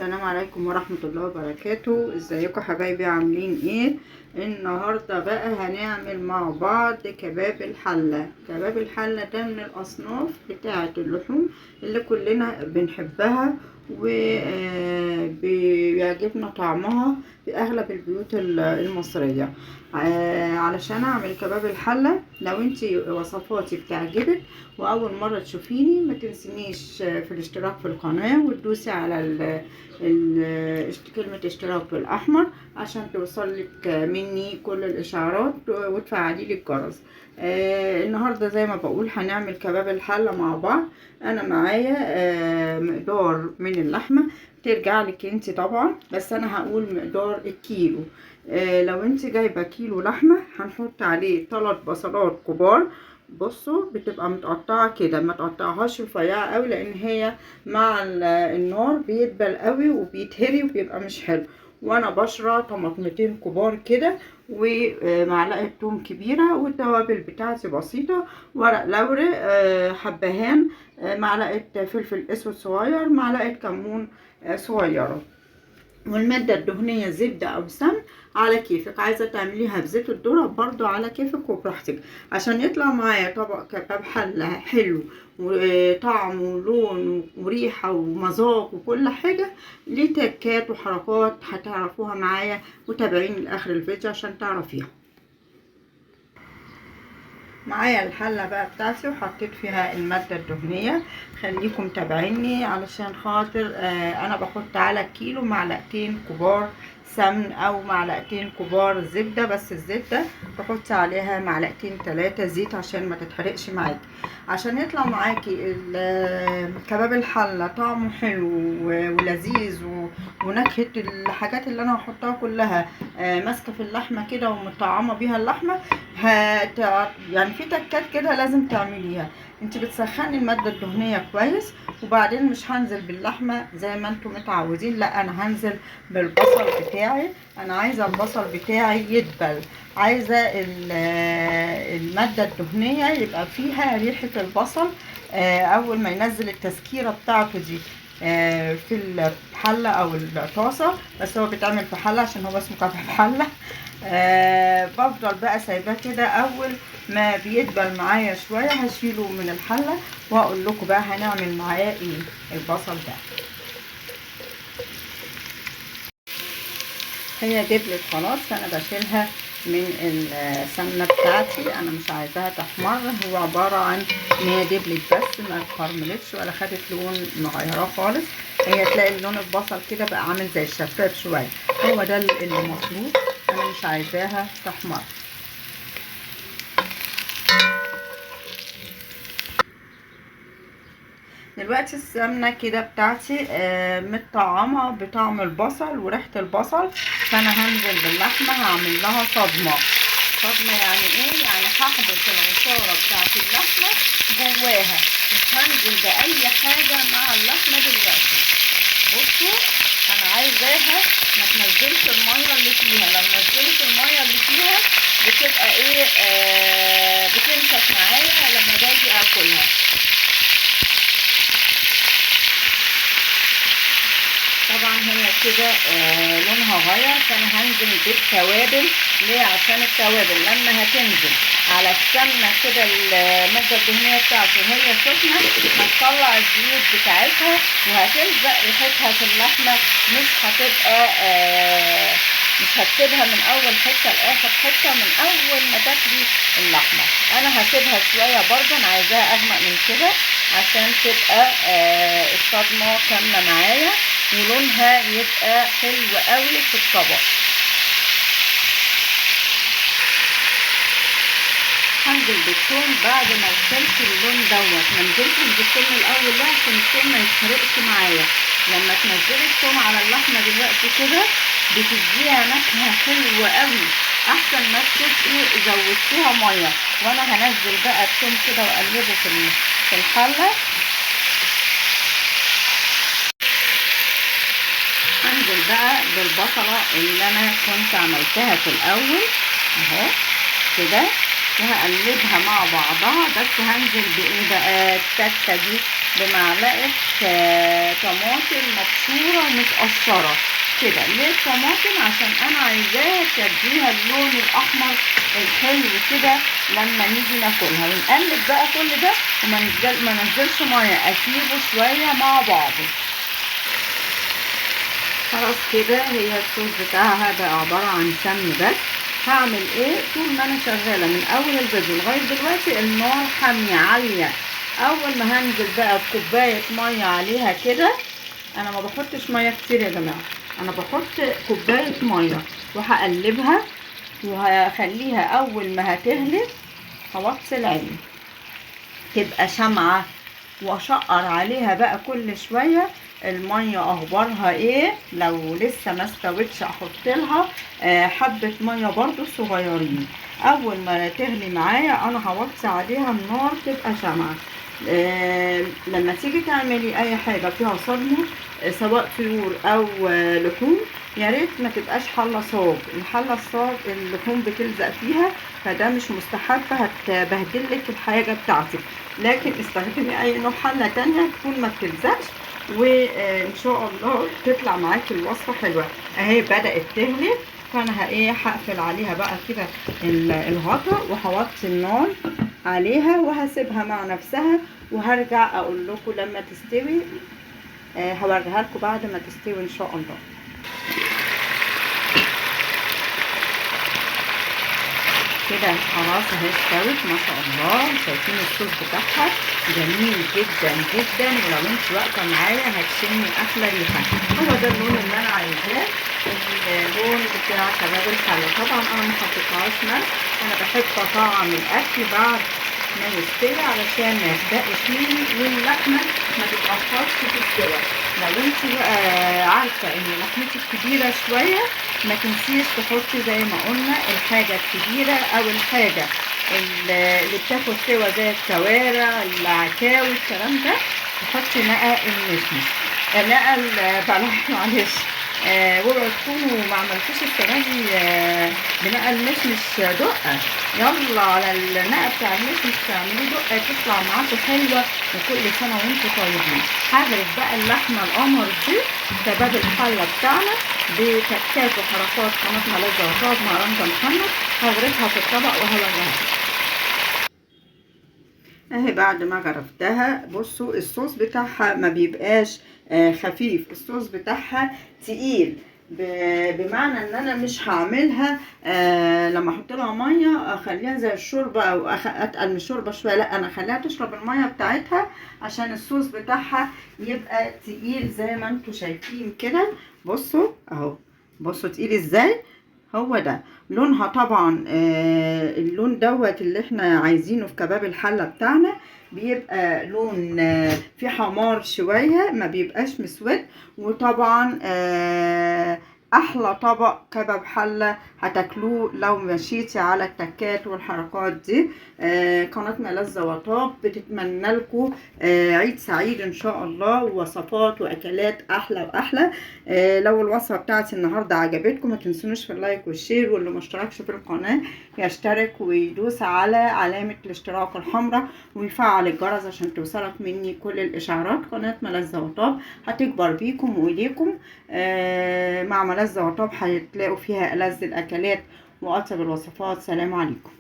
السلام عليكم ورحمة الله وبركاته. ازيكم حبايبي، عاملين ايه؟ النهاردة بقى هنعمل مع بعض كباب الحلة. كباب الحلة ده من الأصناف بتاعة اللحوم اللي كلنا بنحبها وبيعجبنا طعمها في أغلب البيوت المصرية. علشان أعمل كباب الحلة، لو انتي وصفاتي بتعجبك وأول مرة تشوفيني ما تنسينيش في الاشتراك في القناة وتدوسي على كلمة اشتراك بالأحمر عشان توصلك مني كل الإشعارات وتفعلي لي الجرس. النهاردة زي ما بقول هنعمل كباب الحلة مع بعض. أنا معايا مقدار من اللحمة ترجع لك انت طبعا، بس أنا هقول مقدار الكيلو. لو انت جايبة كيلو لحمة هنحط عليه 3 بصلات كبار. بصوا بتبقى متقطعه كده، ما تقطعهاش رفيعه قوي لان هي مع النار بيدبل قوي وبيتهري وبيبقى مش حلو. وانا بشره طماطمتين كبار كده ومعلقه توم كبيره، والتوابل بتاعتي بسيطه: ورق لوري، حبهان، معلقه فلفل اسود صغير، معلقه كمون صغيره. والمادة الدهنية زبدة أو سمن على كيفك. عايزة تعمليها بزيت الذرة برضو على كيفك وبراحتك، عشان يطلع معايا طبق كباب حلة حلو وطعم ولون وريحة ومذاق وكل حاجة. ليه تكات وحركات هتعرفوها معايا، وتابعيني لآخر الفيديو عشان تعرفيها. معايا الحلة بقى بتاعتي وحطيت فيها المادة الدهنية. خليكم تابعيني علشان خاطر انا بحط على الكيلو معلقتين كبار سمن او معلقتين كبار زبدة، بس الزبدة بحط عليها معلقتين 3 زيت عشان ما تتحرقش معاكي، عشان يطلع معاكي كباب الحلة طعمه حلو ولذيذ ونكهة الحاجات اللي انا هحطها كلها ماسكة في اللحمة كده ومطعمة بيها اللحمة. يعني في تكات كده لازم تعمليها. انت بتسخني المادة الدهنية كويس، وبعدين مش هنزل باللحمة زي ما انتم متعودين، لا انا هنزل بالبصل بتاعي. انا عايزة البصل بتاعي يدبل، عايزة المادة الدهنية يبقى فيها ريحة البصل اول ما ينزل التسكيرة بتاعته دي في الحلة او الطاسة، بس هو بيتعمل في حلة عشان هو اسمه كباب حلة. بفضل بقى سايباه كده. اول ما بيدبل معايا شويه هشيله من الحله واقول لكم بقى هنعمل معاه ايه. البصل ده هي دبلت خلاص، فانا بشيلها من السمنه بتاعتي، انا مش عايزاها تحمر. هو عباره عن ان هي دبلت بس ما اتكرملتش ولا خدت لون مغيراه خالص. هي تلاقي لون البصل كده بقى عامل زي الشفاف شويه، هو ده اللي مطلوب. انا مش عايزاها تحمر. دلوقتي السمنه كده بتاعتي متطعمه بطعم البصل وريحه البصل، فانا هنزل باللحمه هعمل لها صدمه. صدمه يعني ايه؟ يعني هحبس العصاره بتاعت اللحمه جواها، مش هنزل باي حاجه مع اللحمه دلوقتي. بصوا انا عايزاها ما تنزلش الميه اللي فيها، لو نزلت الميه اللي فيها بتبقى ايه بتنشف معايا لما باجي اكلها. طبعا هي كده لونها غير، فانا هنزل بالتوابل. ليه؟ عشان التوابل لما هتنزل على السمنه كده الماده الدهنيه بتاعته وهي سخنه هتطلع الزيوت بتاعتها وهتلزق ريحتها في اللحمه، مش هتسيبها من اول حته لاخر حته من اول ما تاكلي اللحمه. انا هسيبها شويه برضه، انا عايزاها اغمق من كده عشان تبقى الصدمه كامله معايا ولونها يبقى حلو قوي في الطبق. هنزل بالثوم بعد ما وصلت اللون دوت. ما نزلتش بالثوم الاول ده عشان الثوم ما يتحرقش معايا. لما تنزلي الثوم على اللحمه دلوقتي كده بتديها نكهه حلوه قوي، احسن ما تبقي زودتيها ميه. وانا هنزل بقى الثوم كده واقلبه في الحله. هنزل بقى بالبصله اللي انا كنت عملتها في الاول اهو كده، وهقلبها مع بعضها. بس هنزل بايه بقى التكه دي بمعلقه طماطم مبشوره متقشره كده. ليه الطماطم؟ عشان انا عايزاها تديها اللون الاحمر الحلو كده لما نيجي ناكلها. ونقلب بقى كل ده وما ننزلش ميه، اسيبه شويه مع بعضه. خلاص كده هي الصوص بتاعها بقى عباره عن سمن بس. هعمل ايه؟ طول ما انا شغاله من اول الفيديو لغايه دلوقتي النار حاميه عاليه. اول ما هنزل بقى بكوبايه ميه عليها كده، انا ما بحطش ميه كتير يا جماعه، انا بحط كوبايه ميه وهقلبها وهخليها اول ما هتغلي هوطي العين تبقى شمعه، واشقر عليها بقى كل شويه الميه اخبارها ايه. لو لسه ما استوتش احط لها حبه ميه برضو صغيرين. اول ما تغلي معايا انا هوطي عليها النار تبقى شمعه. لما تيجي تعملي اي حاجه فيها صدمه سواء طيور او لحوم، يا ريت ما تبقاش حله صاج. الحله الصاج اللحوم بتلزق فيها، فده مش مستحب، هتبهدلك الحاجه بتاعتك. لكن استخدمي اي نوع حله تانية تكون ما بتلزقش، وان شاء الله تطلع معاكي الوصفه حلوه. اهي بدات تغلي، فانا هقفل عليها بقى كده الغطا وهوطي النار عليها وهسيبها مع نفسها. وهرجع اقول لكم لما تستوي، هوريها لكم بعد ما تستوي ان شاء الله. كده خلاص اهي استوت ما شاء الله. شايفين الصوص بتاعها جميل جدا جدا، ولو انت واقفه معايا هتشمي احلى ريحه. هو ده اللون اللي انا عايزاه، اللون بتاع كباب الحله. طبعا انا ما حطيتهاش ملح، انا بحب اطعم الاكل بعد ما يستوي علشان ما يحرقش مني واللحمه ما تتاخرش في السوا. لو انت بقى عارفه ان لحمتك كبيره شويه ما تنسيش تحطي زي ما قلنا الحاجه الكبيره او الحاجه اللي بتاخد سوا زي الكوارع العكاوي الكلام ده، تحطي نقع المشمش، نقع بلاش معلش. اوعوا تكونوا ما عملتوش السنه دي بنقع المشمش دقه. يلا على النقع بتاع المشمش تعملوه دقه تطلع معاكم حلوه، وكل سنه وانتم طيبين. هغرف بقى اللحمه القمر دي كباب الحله بتاعنا بتكات وحركات قناه ملاذ وطاب مع رمضان محمد. هغرفها في الطبق وهوريها. اهي بعد ما غرفتها بصوا الصوص بتاعها ما بيبقاش خفيف، الصوص بتاعها تقيل، بمعنى ان انا مش هعملها لما احط لها ميه اخليها زي الشوربه او اتقل من الشوربه شويه، لا انا اخليها تشرب الميه بتاعتها عشان الصوص بتاعها يبقى تقيل زي ما انتم شايفين كده. بصوا اهو، بصوا تقيل ازاي. هو ده لونها طبعا اللون دوت اللي احنا عايزينه في كباب الحله بتاعنا، بيبقى لون فيه حمار شويه ما بيبقاش مسود. وطبعا احلى طبق كباب حله هتاكلوه لو مشيتي على التكات والحركات دي. قناه ملاذ وطاب بتتمنى لكم عيد سعيد ان شاء الله، ووصفات واكلات احلى واحلى. لو الوصفه بتاعتي النهارده عجبتكم ما تنسونوش في اللايك والشير، واللي مشتركش في القناه يشترك ويدوس على علامه الاشتراك الحمراء ويفعل الجرس عشان توصلك مني كل الاشعارات. قناه ملاذ وطاب هتكبر بيكم وايديكم. مع ملاذ وطاب هتلاقوا فيها ألذ الاكلات واطيب الوصفات. سلام عليكم.